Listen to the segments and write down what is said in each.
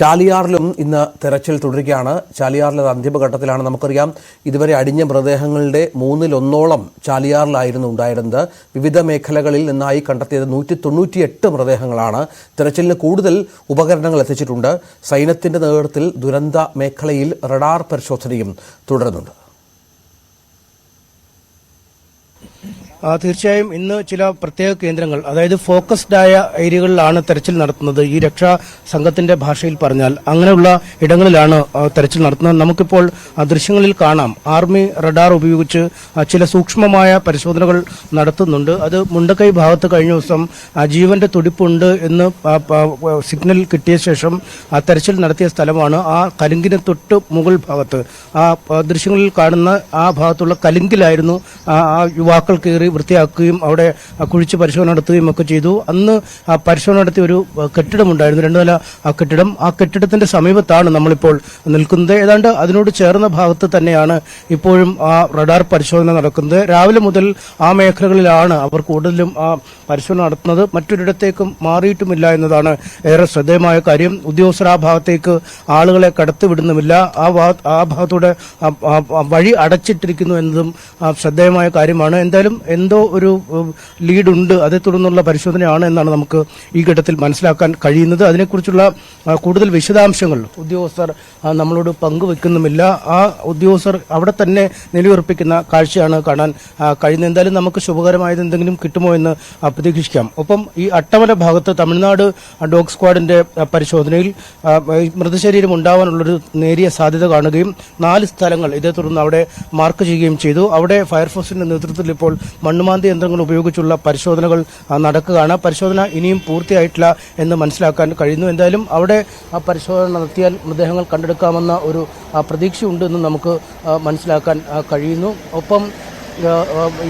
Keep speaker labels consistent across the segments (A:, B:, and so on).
A: ചാലിയാറിലും ഇന്ന് തെരച്ചിൽ തുടരുകയാണ്. ചാലിയാറിലെ അന്തിമഘട്ടത്തിലാണ്. നമുക്കറിയാം, ഇതുവരെ അടിഞ്ഞ മൃതദേഹങ്ങളുടെ 1/3 ചാലിയാറിലായിരുന്നു ഉണ്ടായിരുന്നത്. വിവിധ മേഖലകളിൽ നിന്നായി കണ്ടെത്തിയത് 198 മൃതദേഹങ്ങളാണ്. തെരച്ചിലിന് കൂടുതൽ ഉപകരണങ്ങൾ എത്തിച്ചിട്ടുണ്ട്. സൈന്യത്തിന്റെ നേതൃത്വത്തിൽ ദുരന്ത മേഖലയിൽ റഡാർ പരിശോധനയും തുടരുന്നുണ്ട്.
B: തീർച്ചയായും ഇന്ന് ചില പ്രത്യേക കേന്ദ്രങ്ങൾ, അതായത് ഫോക്കസ്ഡ് ആയ ഏരിയകളിലാണ് തെരച്ചിൽ നടത്തുന്നത്. ഈ രക്ഷാ സംഘത്തിന്റെ ഭാഷയിൽ പറഞ്ഞാൽ അങ്ങനെയുള്ള ഇടങ്ങളിലാണ് തെരച്ചിൽ നടത്തുന്നത്. നമുക്കിപ്പോൾ ദൃശ്യങ്ങളിൽ കാണാം, ആർമി റഡാർ ഉപയോഗിച്ച് ചില സൂക്ഷ്മമായ പരിശോധനകൾ നടത്തുന്നുണ്ട്. അത് മുണ്ടക്കൈ ഭാഗത്ത് കഴിഞ്ഞ ദിവസം ജീവന്റെ തുടിപ്പുണ്ട് എന്ന് സിഗ്നൽ കിട്ടിയ ശേഷം തെരച്ചിൽ നടത്തിയ സ്ഥലമാണ്. ആ കലുങ്കിന് തൊട്ട് മുകൾ ഭാഗത്ത് ആ ദൃശ്യങ്ങളിൽ കാണുന്ന ആ ഭാഗത്തുള്ള കലുങ്കിലായിരുന്നു ആ യുവാക്കൾ കയറി വൃത്തിയാക്കുകയും അവിടെ കുഴിച്ച് പരിശോധന നടത്തുകയും ഒക്കെ ചെയ്തു. അന്ന് പരിശോധന നടത്തിയ ഒരു കെട്ടിടമുണ്ടായിരുന്നു, 2 നില കെട്ടിടം. ആ കെട്ടിടത്തിന്റെ സമീപത്താണ് നമ്മളിപ്പോൾ നിൽക്കുന്നത്. ഏതാണ്ട് അതിനോട് ചേർന്ന ഭാഗത്ത് തന്നെയാണ് ഇപ്പോഴും ആ റഡാർ പരിശോധന നടക്കുന്നത്. രാവിലെ മുതൽ ആ മേഖലകളിലാണ് അവർ കൂടുതലും ആ പരിശോധന നടത്തുന്നത്. മറ്റൊരിടത്തേക്കും മാറിയിട്ടുമില്ല എന്നതാണ് ഏറെ ശ്രദ്ധേയമായ കാര്യം. ഉദ്യോഗസ്ഥർ ആ ഭാഗത്തേക്ക് ആളുകളെ കടത്തിവിടുന്നുമില്ല. ആ ഭാഗത്തൂടെ വഴി അടച്ചിട്ടിരിക്കുന്നു എന്നതും ശ്രദ്ധേയമായ കാര്യമാണ്. എന്തായാലും എന്തോ ഒരു ലീഡുണ്ട്, അതേ തുടർന്നുള്ള പരിശോധനയാണ് എന്നാണ് നമുക്ക് ഈ ഘട്ടത്തിൽ മനസ്സിലാക്കാൻ കഴിയുന്നത്. അതിനെക്കുറിച്ചുള്ള കൂടുതൽ വിശദാംശങ്ങൾ ഉദ്യോഗസ്ഥർ നമ്മളോട് പങ്കുവെക്കുന്നുമില്ല. ആ ഉദ്യോഗസ്ഥർ അവിടെ തന്നെ നിലയുറപ്പിക്കുന്ന കാഴ്ചയാണ് കാണാൻ കഴിയുന്നത്. എന്തായാലും നമുക്ക് ശുഭകരമായത് എന്തെങ്കിലും കിട്ടുമോ എന്ന് പ്രതീക്ഷിക്കാം. ഒപ്പം ഈ അട്ടമല ഭാഗത്ത് തമിഴ്നാട് ഡോഗ് സ്ക്വാഡിന്റെ പരിശോധനയിൽ മൃതശരീരം ഉണ്ടാവാനുള്ളൊരു നേരിയ സാധ്യത കാണുകയും 4 സ്ഥലങ്ങൾ ഇതേ തുടർന്ന് അവിടെ മാർക്ക് ചെയ്യുകയും ചെയ്തു. അവിടെ ഫയർഫോഴ്സിന്റെ നേതൃത്വത്തിൽ ഇപ്പോൾ മണ്ണുമാന്തി യന്ത്രങ്ങൾ ഉപയോഗിച്ചുള്ള പരിശോധനകൾ നടക്കുകയാണ്. പരിശോധന ഇനിയും പൂർത്തിയായിട്ടില്ല എന്ന് മനസ്സിലാക്കാൻ കഴിയുന്നു. എന്തായാലും അവിടെ ആ പരിശോധന നടത്തിയാൽ മൃതദേഹങ്ങൾ കണ്ടെടുക്കാമെന്ന ഒരു പ്രതീക്ഷയുണ്ടെന്ന് നമുക്ക് മനസ്സിലാക്കാൻ കഴിയുന്നു. ഒപ്പം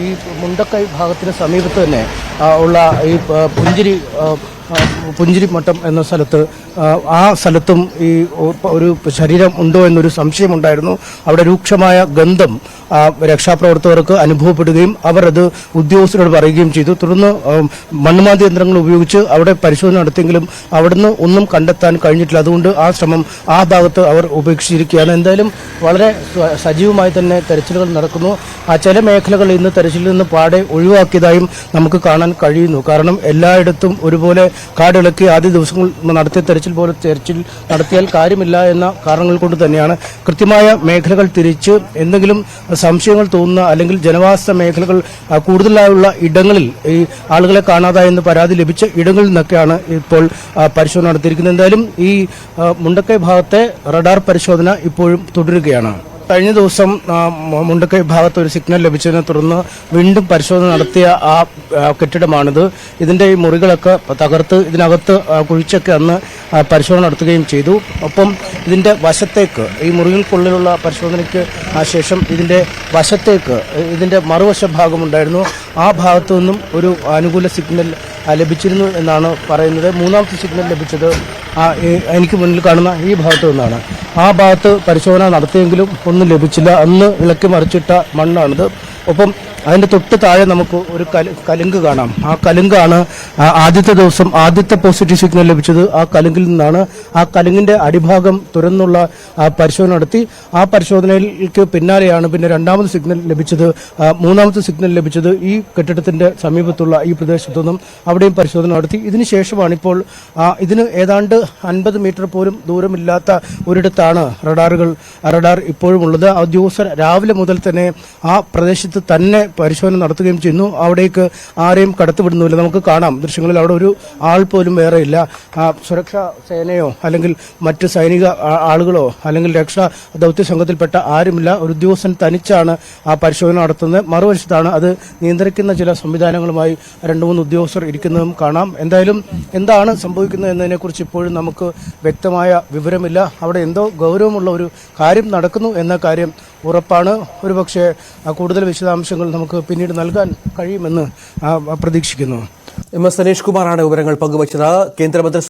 B: ഈ മുണ്ടക്കൈ ഭാഗത്തിന് സമീപത്ത് തന്നെ ഉള്ള ഈ പുഞ്ചിരിമട്ടം എന്ന സ്ഥലത്ത് ആ സ്ഥലത്തും ഈ ഒരു ശരീരം ഉണ്ടോ എന്നൊരു സംശയമുണ്ടായിരുന്നു. അവിടെ രൂക്ഷമായ ഗന്ധം രക്ഷാപ്രവർത്തകർക്ക് അനുഭവപ്പെടുകയും അവർ അത് ഉദ്യോഗസ്ഥരോട് പറയുകയും ചെയ്തു. തുടർന്ന് മണ്ണുമാന്തി യന്ത്രങ്ങൾ ഉപയോഗിച്ച് അവിടെ പരിശോധന നടത്തിയെങ്കിലും അവിടുന്ന് ഒന്നും കണ്ടെത്താൻ കഴിഞ്ഞിട്ടില്ല. അതുകൊണ്ട് ആ ശ്രമം ആ ഭാഗത്ത് അവർ ഉപേക്ഷിച്ചിരിക്കുകയാണ്. എന്തായാലും വളരെ സജീവമായി തന്നെ തെരച്ചിലുകൾ നടക്കുന്നു. ചില മേഖലകൾ ഇന്ന് തെരച്ചിലിൽ നിന്ന് പാടെ ഒഴിവാക്കിയതായും നമുക്ക് കാണാൻ കഴിയുന്നു. കാരണം എല്ലായിടത്തും ഒരുപോലെ കാടിളക്കി ആദ്യ ദിവസങ്ങൾ നടത്തിയ തെരച്ചിൽ പോലെ തെരച്ചിൽ നടത്തിയാൽ കാര്യമില്ല എന്ന കാരണങ്ങൾ കൊണ്ട് തന്നെയാണ് കൃത്യമായ മേഖലകൾ തിരിച്ച് എന്തെങ്കിലും സംശയങ്ങൾ തോന്നുന്ന അല്ലെങ്കിൽ ജനവാസ മേഖലകൾ കൂടുതലായുള്ള ഇടങ്ങളിൽ ഈ ആളുകളെ കാണാതായെന്ന് പരാതി ലഭിച്ച ഇടങ്ങളിൽ നിന്നൊക്കെയാണ് ഇപ്പോൾ പരിശോധന നടത്തിയിരിക്കുന്നത്. എന്തായാലും ഈ മുണ്ടക്കൈ ഭാഗത്തെ റഡാർ പരിശോധന ഇപ്പോഴും തുടരുകയാണ്. കഴിഞ്ഞ ദിവസം മുണ്ടക്കൈ ഭാഗത്ത് ഒരു സിഗ്നൽ ലഭിച്ചതിനെ തുടർന്ന് വീണ്ടും പരിശോധന നടത്തിയ ആ കെട്ടിടമാണിത്. ഇതിന്റെ ഈ മുറികളൊക്കെ തകർത്ത് ഇതിനകത്ത് കുഴിച്ചൊക്കെ അന്ന് പരിശോധന നടത്തുകയും ചെയ്തു. ഒപ്പം ഇതിന്റെ വശത്തേക്ക് ഈ മുറികൾക്കുള്ളിലുള്ള പരിശോധനയ്ക്ക് ശേഷം ഇതിന്റെ വശത്തേക്ക് ഇതിന്റെ മറുവശ ഭാഗമുണ്ടായിരുന്നു. ആ ഭാഗത്തു നിന്നും ഒരു അനുകൂല സിഗ്നൽ ലഭിച്ചിരുന്നു എന്നാണ് പറയുന്നത്. 3ാമത്തെ സിഗ്നൽ ലഭിച്ചത് എനിക്ക് മുന്നിൽ കാണുന്ന ഈ ഭാഗത്തു നിന്നാണ്. ആ ഭാഗത്ത് പരിശോധന നടത്തിയെങ്കിലും ഒന്നും ലഭിച്ചില്ല. അന്ന് ഇളക്കി മറിച്ചിട്ട മണ്ണാണിത്. ഒപ്പം അതിന്റെ തൊട്ട് താഴെ നമുക്ക് ഒരു കലുങ്ക് കാണാം. ആ കലുങ്കാണ് ആദ്യത്തെ ദിവസം ആദ്യത്തെ പോസിറ്റീവ് സിഗ്നൽ ലഭിച്ചത്. ആ കലുങ്കിൽ നിന്നാണ്. ആ കലുങ്കിന്റെ അടിഭാഗം തുറന്നുള്ള പരിശോധന നടത്തി. ആ പരിശോധനയ്ക്ക് പിന്നാലെയാണ് പിന്നെ 2ാമത് സിഗ്നൽ ലഭിച്ചത്. 3ാമത്തെ സിഗ്നൽ ലഭിച്ചത് ഈ കെട്ടിടത്തിന്റെ സമീപത്തുള്ള ഈ പ്രദേശത്തു നിന്നും അവിടെയും പരിശോധന നടത്തി. ഇതിനുശേഷമാണ് ഇപ്പോൾ ഇതിന് ഏതാണ്ട് 50 മീറ്റർ പോലും ദൂരമില്ലാത്ത ഒരിടത്താണ് റഡാർ ഇപ്പോഴും ഉള്ളത്. ഉദ്യോഗസ്ഥർ രാവിലെ മുതൽ തന്നെ ആ പ്രദേശത്ത് തന്നെ പരിശോധന നടത്തുകയും ചെയ്യുന്നു. അവിടേക്ക് ആരെയും കടത്തിവിടുന്നില്ല. നമുക്ക് കാണാം ദൃശ്യങ്ങളിൽ അവിടെ ഒരു ആൾ പോലും വേറെ ഇല്ല. സുരക്ഷാ സേനയോ അല്ലെങ്കിൽ മറ്റ് സൈനിക ആളുകളോ അല്ലെങ്കിൽ രക്ഷാ ദൗത്യ സംഘത്തിൽപ്പെട്ട ആരുമില്ല. ഒരു ഉദ്യോഗസ്ഥൻ തനിച്ചാണ് ആ പരിശോധന നടത്തുന്നത്. മറുവശത്താണ് അത് നിയന്ത്രിക്കുന്ന ചില സംവിധാനങ്ങളുമായി 2-3 ഉദ്യോഗസ്ഥർ ഇരിക്കുന്നതും കാണാം. എന്തായാലും എന്താണ് സംഭവിക്കുന്നത് എന്നതിനെക്കുറിച്ച് ഇപ്പോഴും നമുക്ക് വ്യക്തമായ വിവരമില്ല. അവിടെ എന്തോ ഗൗരവമുള്ള ഒരു കാര്യം നടക്കുന്നു എന്ന കാര്യം ഉറപ്പാണ്. ഒരുപക്ഷെ കൂടുതൽ വിശദാംശങ്ങൾ നമുക്ക് പിന്നീട് നൽകാൻ കഴിയുമെന്ന് പ്രതീക്ഷിക്കുന്നു.
A: എം എസ് സനീഷ് കുമാറാണ് വിവരങ്ങൾ പങ്കുവച്ചത്. കേന്ദ്രമന്ത്രി